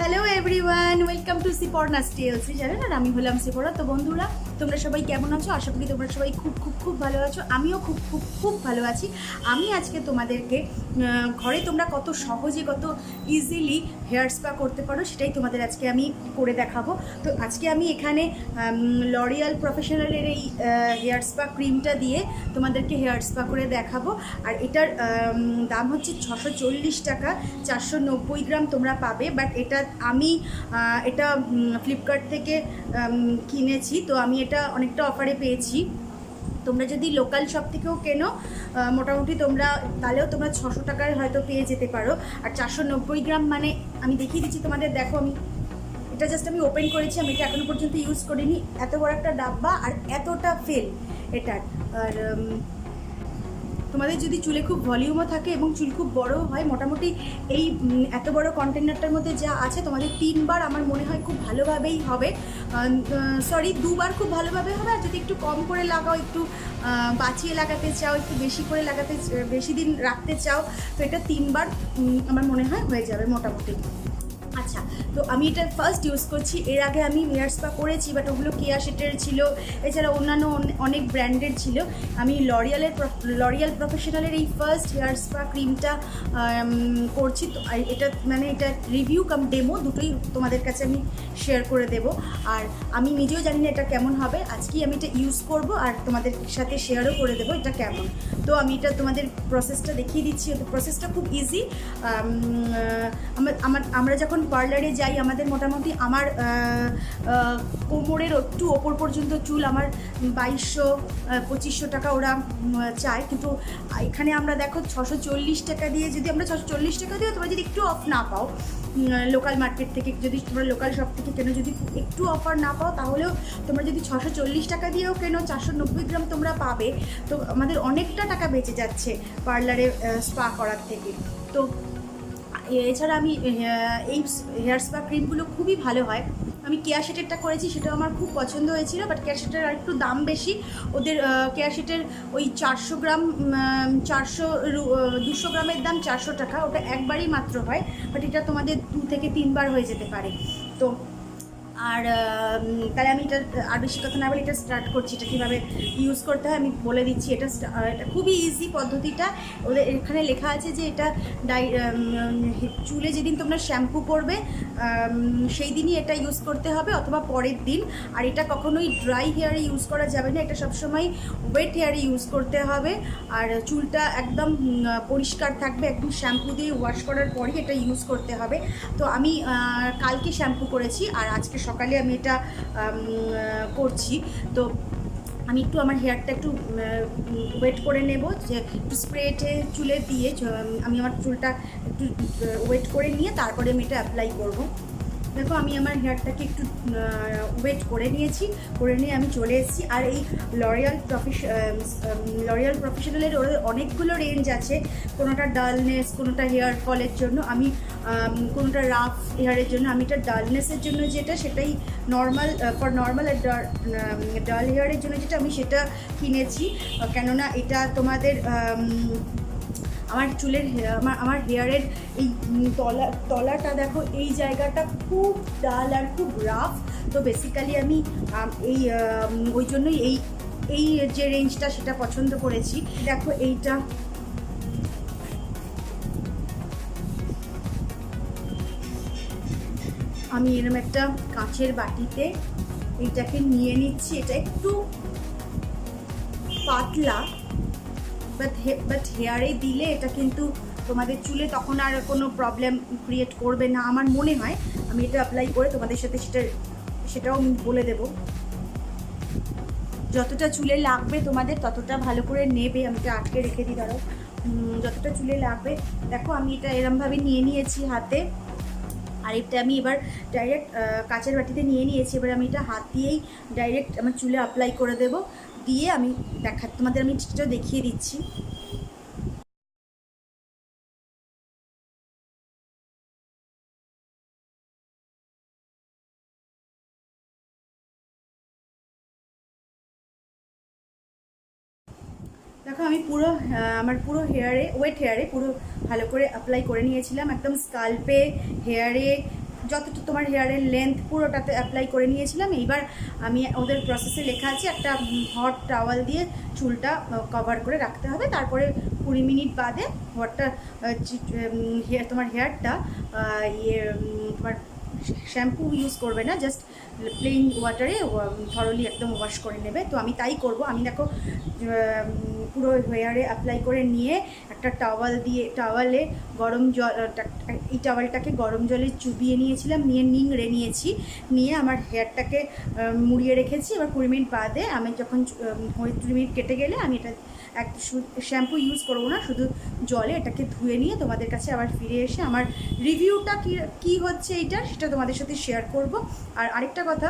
Hello everyone, welcome to সিপর্ণাস tales. জানেন আর আমি হলাম সিপর্ণা। তো বন্ধুরা, তোমরা সবাই কেমন আছো? আশা করি তোমরা সবাই খুব খুব খুব ভালো আছো। আমিও খুব খুব খুব ভালো আছি। আমি আজকে তোমাদেরকে ঘরে তোমরা কত সহজে কত ইজিলি হেয়ার স্পা করতে পারো সেটাই তোমাদের আজকে আমি করে দেখাবো। তো আজকে আমি এখানে লরিয়াল প্রফেশনালের এই হেয়ার স্পা ক্রিমটা দিয়ে তোমাদেরকে হেয়ার স্পা করে দেখাবো। আর এটার দাম হচ্ছে 640 টাকা, 490 গ্রাম তোমরা পাবে। বাট আমি এটা ফ্লিপকার্ট থেকে কিনেছি, তো আমি এটা অনেকটা অফারে পেয়েছি। তোমরা যদি লোকাল শপ থেকেও কেনো মোটামুটি তাহলেও তোমরা 600 টাকায় হয়তো পেয়ে যেতে পারো। আর 490 গ্রাম মানে আমি দেখিয়ে দিচ্ছি তোমাদের। দেখো, এটা জাস্ট আমি ওপেন করেছি, আমি এটা এখনো পর্যন্ত ইউজ করিনি। এত বড় একটা ডাব্বা আর এতটা ফেল এটার। আর তোমাদের যদি চুলে খুব ভলিউমও থাকে এবং চুল খুব বড়ও হয়, মোটামুটি এই এত বড় কন্টেনারটার মধ্যে যা আছে তোমাদের 3বার আমার মনে হয় খুব ভালোভাবেই হবে। সরি, 2বার খুব ভালোভাবে হবে। আর যদি একটু কম করে লাগাও, একটু বাঁচিয়ে লাগাতে চাও, একটু বেশি করে বেশি দিন রাখতে চাও, তো এটা 3বার আমার মনে হয় হয়ে যাবে মোটামুটি। আচ্ছা, তো আমি এটা ফার্স্ট ইউজ করছি। এর আগে আমি হেয়ার স্পা করেছি, বাট ওগুলো কেয়া শেটের ছিল, এছাড়া অন্যান্য অনেক ব্র্যান্ডের ছিল। আমি লরিয়াল প্রফেশনালের এই ফার্স্ট হেয়ার স্পা ক্রিমটা করছি। তো এটা রিভিউ কাম ডেমো দুটোই তোমাদের কাছে আমি শেয়ার করে দেব। আর আমি নিজেও জানি না এটা কেমন হবে। আজকেই আমি এটা ইউজ করব আর তোমাদের সাথে শেয়ারও করে দেবো এটা কেমন। তো আমি এটা তোমাদের প্রসেসটা দেখিয়ে দিচ্ছি। প্রসেসটা খুব ইজি। আমরা যখন পার্লারে যাই, আমাদের মোটামুটি আমার কোমরের একটু ওপর পর্যন্ত চুল আমার 2200-2500 টাকা ওরা চায়। কিন্তু এখানে আমরা দেখো 640 টাকা দিয়ে, যদি আমরা 640 টাকা দিও, তোমরা যদি একটু অফ না পাও লোকাল মার্কেট থেকে, যদি তোমরা লোকাল শপ থেকে কেনো, যদি একটু অফার না পাও, তাহলেও তোমরা যদি 640 টাকা দিয়েও কেনো, 490 গ্রাম তোমরা পাবে। তো আমাদের অনেকটা টাকা বেঁচে যাচ্ছে পার্লারে স্পা করার থেকে। তো এছাড়া আমি এই হেয়ার স্পা ক্রিমগুলো খুবই ভালো হয়। আমি কেয়া শেটেরটা করেছি, সেটাও আমার খুব পছন্দ হয়েছিল। বাট কেয়া শেটের আর একটু দাম বেশি। ওদের কেয়া শেটের ওই 200 গ্রামের দাম 400 টাকা। ওটা একবারই মাত্র হয়, বাট এটা তোমাদের 2 থেকে 3বার হয়ে যেতে পারে। তো আর তাহলে আমি এটা আর বেশি কথা না বলে এটা স্টার্ট করছি। এটা কীভাবে ইউজ করতে হয় আমি বলে দিচ্ছি। এটা খুবই ইজি পদ্ধতিটা। ওদের এখানে লেখা আছে যে এটা চুলে যেদিন তোমরা শ্যাম্পু করবে সেই দিনই এটা ইউজ করতে হবে, অথবা পরের দিন। আর এটা কখনোই ড্রাই হেয়ারে ইউজ করা যাবে না, এটা সবসময় ওয়েট হেয়ারে ইউজ করতে হবে। আর চুলটা একদম পরিষ্কার থাকবে, একদম শ্যাম্পু দিয়ে ওয়াশ করার পরই এটা ইউজ করতে হবে। তো আমি কালকে শ্যাম্পু করেছি আর আজকে সকালে আমি এটা করছি। তো আমি একটু আমার হেয়ারটা একটু ওয়েট করে নেব, যে একটু স্প্রেটে চুলে দিয়ে আমি আমার চুলটা একটু ওয়েট করে নিয়ে তারপরে আমি এটা অ্যাপ্লাই করব। দেখো, আমি আমার হেয়ারটাকে একটু ওয়েট করে নিয়েছি, করে নিয়ে আমি চলে এসেছি। আর এই লরিয়াল প্রফেশনালের ওদের অনেকগুলো রেঞ্জ আছে। কোনোটা ডালনেস, কোনোটা হেয়ার ফলের জন্য, আমি কোনোটা রাফ হেয়ারের জন্য। আমি এটা ডালনেসের জন্য সেটাই নর্মাল আর ডাল হেয়ারের জন্য আমি সেটা কিনেছি। কেননা এটা তোমাদের আমার চুলের আমার হেয়ারের এই তলাটা দেখো, এই জায়গাটা খুব ডাল আর খুব রাফ। তো বেসিক্যালি আমি ওই জন্যই এই যে রেঞ্জটা সেটা পছন্দ করেছি। দেখো, এইটা আমি এরকম একটা কাঁচের বাটিতে এইটাকে নিয়ে নিচ্ছি। এটা একটু পাতলা, বাট হেয়ারে দিলে এটা কিন্তু তোমাদের চুলে তখন আর কোনো প্রবলেম ক্রিয়েট করবে না আমার মনে হয়। আমি এটা অ্যাপ্লাই করে তোমাদের সাথে সেটাও আমি বলে দেব। যতটা চুলে লাগবে তোমাদের ততটা ভালো করে নেবে। আমি এটা আটকে রেখে দিই, ধরো যতটা চুলে লাগবে। দেখো, আমি এটা এরমভাবে নিয়ে নিয়েছি হাতে। আর এটা আমি এবার ডাইরেক্ট কাচের বাটিতে নিয়ে নিয়েছি। এবার আমি এটা হাত দিয়েই ডাইরেক্ট আমার চুলে অ্যাপ্লাই করে দেব। দিয়ে আমি তোমাদের আমি সেটা দেখিয়ে দিচ্ছি। দেখো, আমি আমার পুরো ওয়েট হেয়ারে পুরো ভালো করে অ্যাপ্লাই করে নিয়েছিলাম, একদম স্কাল্পে, হেয়ারে, যতটা তোমার হেয়ারের লেন্থ পুরোটাতে অ্যাপ্লাই করে নিয়েছিলাম। এইবার আমি ওদের প্রসেসে লেখা আছে একটা হট টাওয়াল দিয়ে চুলটা কভার করে রাখতে হবে, তারপরে 20 মিনিট বাদে হটটা তোমার হেয়ারটা তোমার শ্যাম্পু ইউজ করবে না, জাস্ট প্লেন ওয়াটারে থরলি একদম ওয়াশ করে নেবে। তো আমি তাই করব। আমি দেখো পুরো হেয়ারে অ্যাপ্লাই করে নিয়ে একটা টাওয়ালে গরম জল, এই টাওয়ালটাকে গরম জলে চুবিয়ে নিয়েছিলাম, নিয়ে নিংড়ে নিয়েছি, নিয়ে আমার হেয়ারটাকে মুড়িয়ে রেখেছি। এবার 20 মিনিট বাদে আমি যখন 20 মিনিট কেটে গেলে আমি এটা শ্যাম্পু ইউজ করবো না, শুধু জলে এটাকে ধুয়ে নিয়ে তোমাদের কাছে আবার ফিরে এসে আমার রিভিউটা কী হচ্ছে এইটার সেটা তোমাদের সাথে শেয়ার করব। আর আরেকটা কথা,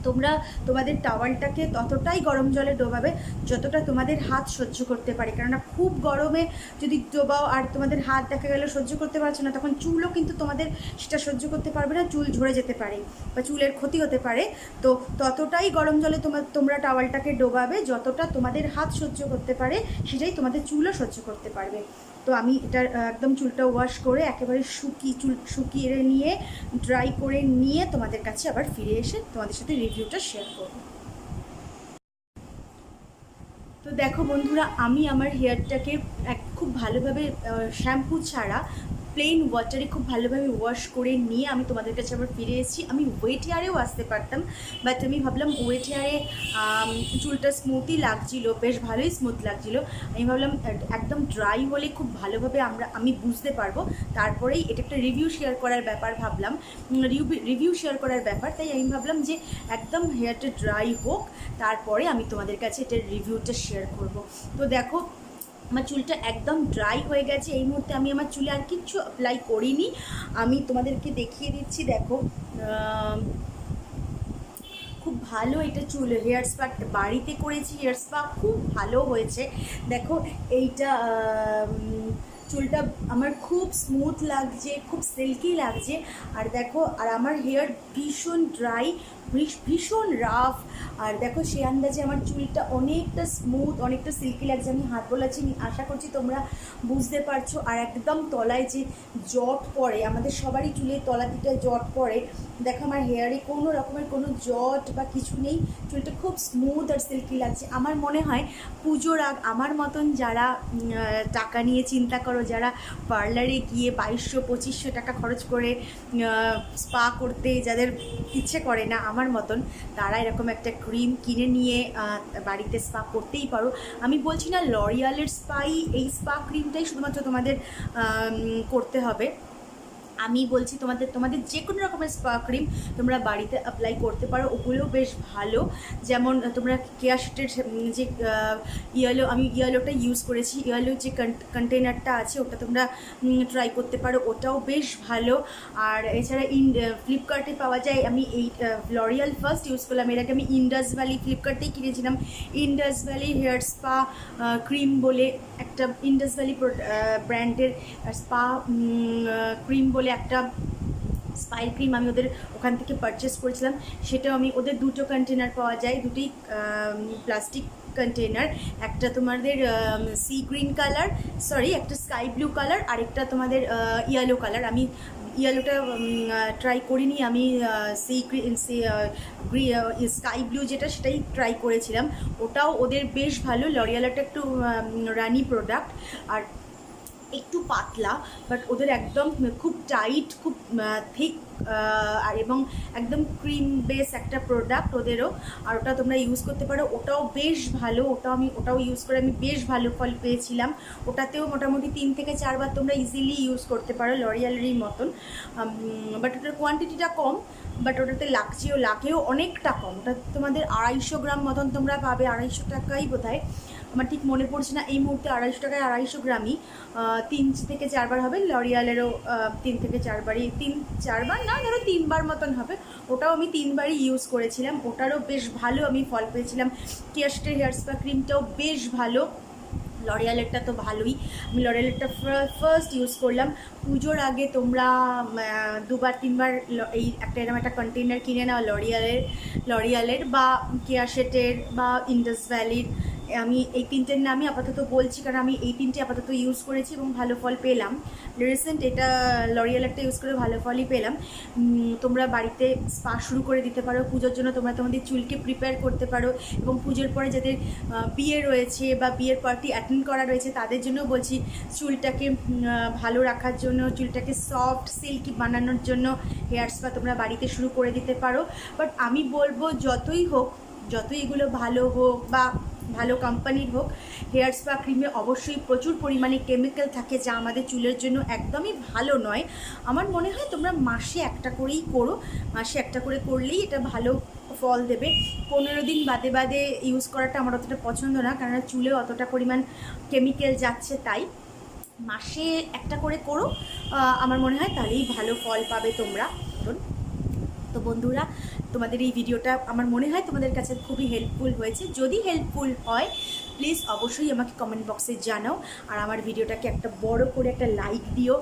তোমরা তোমাদের টাওয়ালটাকে ততটাই গরম জলে ডোবাবে যতটা তোমাদের হাত সহ্য করতে পারে, কেননা খুব গরমে যদি ডোবাও আর তোমাদের হাত দেখা গেল সহ্য করতে পারছো না, তখন চুলও কিন্তু তোমাদের সেটা সহ্য করতে পারবে না, চুল ঝরে যেতে পারে বা চুলের ক্ষতি হতে পারে। তো ততটাই গরম জলে তোমরা টাওয়ালটাকে ডোবাবে যতটা তোমাদের হাত সহ্য করতে পারে, সেটাই তোমাদের চুলও সহ্য করতে পারবে। তো আমি এটা একদম চুলটা ওয়াশ করে একেবারে শুকিয়ে নিয়ে ড্রাই করে নিয়ে তোমাদের কাছে আবার ফিরে এসে তোমাদের সাথে রিভিউটা শেয়ার করব। তো দেখো বন্ধুরা, আমি আমার হেয়ারটাকে খুব ভালোভাবে শ্যাম্পু ছাড়া প্লেন ওয়াটারে খুব ভালোভাবে ওয়াশ করে নিয়ে আমি তোমাদের কাছে আবার ফিরে এসেছি। আমি ওয়েট হেয়ারেও আসতে পারতাম, বাট আমি ভাবলাম ওয়েট হেয়ারে চুলটা স্মুথই লাগছিলো, বেশ ভালোই স্মুথ লাগছিলো। আমি ভাবলাম একদম ড্রাই হলে খুব ভালোভাবে আমি বুঝতে পারবো, তারপরেই এটা একটা রিভিউ শেয়ার করার ব্যাপার ভাবলাম, রিভিউ শেয়ার করার ব্যাপার, তাই আমি ভাবলাম যে একদম হেয়ারটা ড্রাই হোক, তারপরে আমি তোমাদের কাছে এটার রিভিউটা শেয়ার করব। তো দেখো আমার চুলটা একদম ড্রাই হয়ে গেছে। এই মুহূর্তে আমি আমার চুলে আর কিচ্ছু অ্যাপ্লাই করিনি, আমি তোমাদেরকে দেখিয়ে দিচ্ছি। দেখো খুব ভালো এটা চুল হেয়ার স্পা বাড়িতে করেছি, হেয়ার স্পা খুব ভালো হয়েছে। দেখো এইটা চুলটা আমার খুব স্মুথ লাগছে, খুব সিল্কি লাগছে। আর দেখো আর আমার হেয়ার ভীষণ ড্রাই, ভীষণ রাফ। আর দেখো সে আন্দাজে আমার চুলটা অনেকটা স্মুথ, অনেকটা সিল্কি লাগছে। আমি হাত বোলাচ্ছি, আশা করছি তোমরা বুঝতে পারছো। আর একদম তলায় যে জট পড়ে, আমাদের সবারই চুলের তলা দিকটা জট পড়ে, দেখো আমার হেয়ারে কোনো রকমের কোনো জট বা কিছু নেই, চুলটা খুব স্মুথ আর সিল্কি লাগছে। আমার মনে হয় পুজোর আগ আমার মতন যারা টাকা নিয়ে চিন্তা করো, যারা পার্লারে গিয়ে 2200-2500 টাকা খরচ করে স্পা করতে যাদের ইচ্ছে করে না আমার মতন, তারা এরকম একটা ক্রিম কিনে নিয়ে বাড়িতে স্পা করতেই পারো। আমি বলছি না লরিয়ালের এই স্পা ক্রিমটাই শুধুমাত্র তোমাদের করতে হবে, আমি বলছি তোমাদের যে কোনো রকমের স্পা ক্রিম তোমরা বাড়িতে অ্যাপ্লাই করতে পারো, ওগুলোও বেশ ভালো। যেমন তোমরা কেয়াশেটের যে আমি ইয়েলোটা ইউজ করেছি, ইয়েলো যে কন্টেনারটা আছে ওটা তোমরা ট্রাই করতে পারো, ওটাও বেশ ভালো। আর এছাড়া ফ্লিপকার্টে পাওয়া যায়, আমি এই লরিয়াল ফার্স্ট ইউজ করলাম, এর আগে আমি ইন্ডাস ভ্যালি ফ্লিপকার্টেই কিনেছিলাম Indus Valley hair spa cream বলে একটা, ইন্ডাস ভ্যালি ব্র্যান্ডের স্পা ক্রিম বলে একটা স্পাই ক্রিম আমি ওদের ওখান থেকে পারচেস করেছিলাম। সেটাও আমি ওদের দুটো কন্টেনার পাওয়া যায়, দুটোই প্লাস্টিক কন্টেনার, একটা তোমাদের সি গ্রিন কালার, একটা স্কাই ব্লু কালার, আরেকটা তোমাদের ইয়েলো কালার। আমি ইয়েলোটা ট্রাই করিনি, আমি স্কাই ব্লু যেটা সেটাই ট্রাই করেছিলাম, ওটাও ওদের বেশ ভালো। লরিয়ালটা একটু রানি প্রোডাক্ট আর একটু পাতলা, বাট ওদের একদম খুব টাইট, খুব থিক আর এবং একদম ক্রিম বেস একটা প্রোডাক্ট ওদেরও, আর ওটা তোমরা ইউজ করতে পারো, ওটাও বেশ ভালো। ওটাও ইউজ করে আমি বেশ ভালো ফল পেয়েছিলাম। ওটাতেও মোটামুটি 3 থেকে 4 বার তোমরা ইজিলি ইউজ করতে পারো, লরিয়ালেরই মতন, বাট ওটার কোয়ান্টিটিটা কম, বাট ওটাতে লাগেও অনেকটা কম। ওটা তোমাদের 250 গ্রাম মতন তোমরা পাবে, 250 টাকাই বোধহয়, আমার ঠিক মনে পড়ছে না এই মুহূর্তে। 250 টাকায় 250 গ্রামই 3 থেকে 4 বার হবে। লরিয়ালেরও 3 থেকে 4 বারই, 3-4 বার না, ধরো 3 বার মতন হবে। ওটাও আমি 3 বারই ইউজ করেছিলাম, ওটারও বেশ ভালো আমি ফল পেয়েছিলাম। কেয়াশেটের হেয়ার স্পা ক্রিমটাও বেশ ভালো, লরিয়ালেরটা তো ভালোই। আমি লরিয়ালেরটা ফার্স্ট ইউজ করলাম। পুজোর আগে তোমরা 2-3 বার এই এরকম একটা কন্টেনার কিনে নাও লরিয়ালের বা কেয়াশেটের বা ইন্ডাস ভ্যালির, আমি এই তিনটের নামই আপাতত বলছি, কারণ আমি এই তিনটে আপাতত ইউজ করেছি এবং ভালো ফল পেলাম। রিসেন্ট এটা লরিয়াল একটা ইউজ করে ভালো ফলই পেলাম। তোমরা বাড়িতে স্পা শুরু করে দিতে পারো, পুজোর জন্য তোমরা তোমাদের চুলকে প্রিপেয়ার করতে পারো, এবং পুজোর পরে যাদের বিয়ে রয়েছে বা বিয়ের পার্টি অ্যাটেন্ড করা রয়েছে তাদের জন্য বলছি চুলটাকে ভালো রাখার জন্য, চুলটাকে সফট সিল্কি বানানোর জন্য হেয়ার স্পা তোমরা বাড়িতে শুরু করে দিতে পারো। বাট আমি বলবো যতই হোক, যতই এগুলো ভালো হোক বা ভালো কোম্পানির হোক, হেয়ার স্পা ক্রিমে অবশ্যই প্রচুর পরিমাণে কেমিক্যাল থাকে যা আমাদের চুলের জন্য একদমই ভালো নয়। আমার মনে হয় তোমরা মাসে একটা করেই করো, মাসে একটা করে করলেই এটা ভালো ফল দেবে। 15 দিন বাদে বাদে ইউজ করাটা আমার অতটা পছন্দ না, কারণ চুলে অতটা পরিমাণ কেমিক্যাল যাচ্ছে, তাই মাসে একটা করে করো, আমার মনে হয় তাহলেই ভালো ফল পাবে তোমরা। তো বন্ধুরা, তোমাদের এই ভিডিওটা আমার মনে হয় তোমাদের কাছে খুবই হেল্পফুল হয়েছে। যদি হেল্পফুল হয় প্লিজ অবশ্যই আমাকে কমেন্ট বক্সে জানাও, আর আমার ভিডিওটাকে একটা বড় করে একটা লাইক দিও,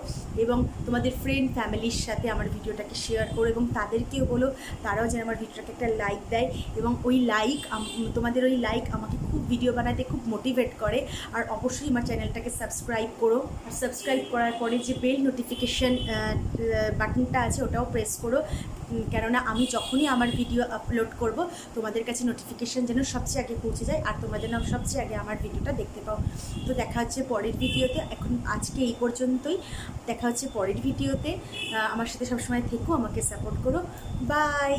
এবং তোমাদের ফ্রেন্ড ফ্যামিলির সাথে আমার ভিডিওটাকে শেয়ার করো, এবং তাদেরকেও বলো তারাও যেন আমার ভিডিওটাকে একটা লাইক দেয়। এবং ওই লাইক, তোমাদের ওই লাইক আমাকে খুব ভিডিও বানাতে খুব মোটিভেট করে। আর অবশ্যই আমার চ্যানেলটাকে সাবস্ক্রাইব করো, আর সাবস্ক্রাইব করার পরে যে বেল নোটিফিকেশান বাটনটা আছে ওটাও প্রেস করো, কেননা আমি যখনই আমার ভিডিও আপলোড করব তোমাদের কাছে নোটিফিকেশান যেন সবচেয়ে আগে পৌঁছে যায়, আর তোমরা যেন সবচেয়ে আগে আমার ভিডিওটা দেখতে পাও। তো দেখা হচ্ছে পরের ভিডিওতে। এখন আজকে এই পর্যন্তই, দেখা হচ্ছে পরের ভিডিওতে। আমার সাথে সবসময় থেকো, আমাকে সাপোর্ট করো। বাই।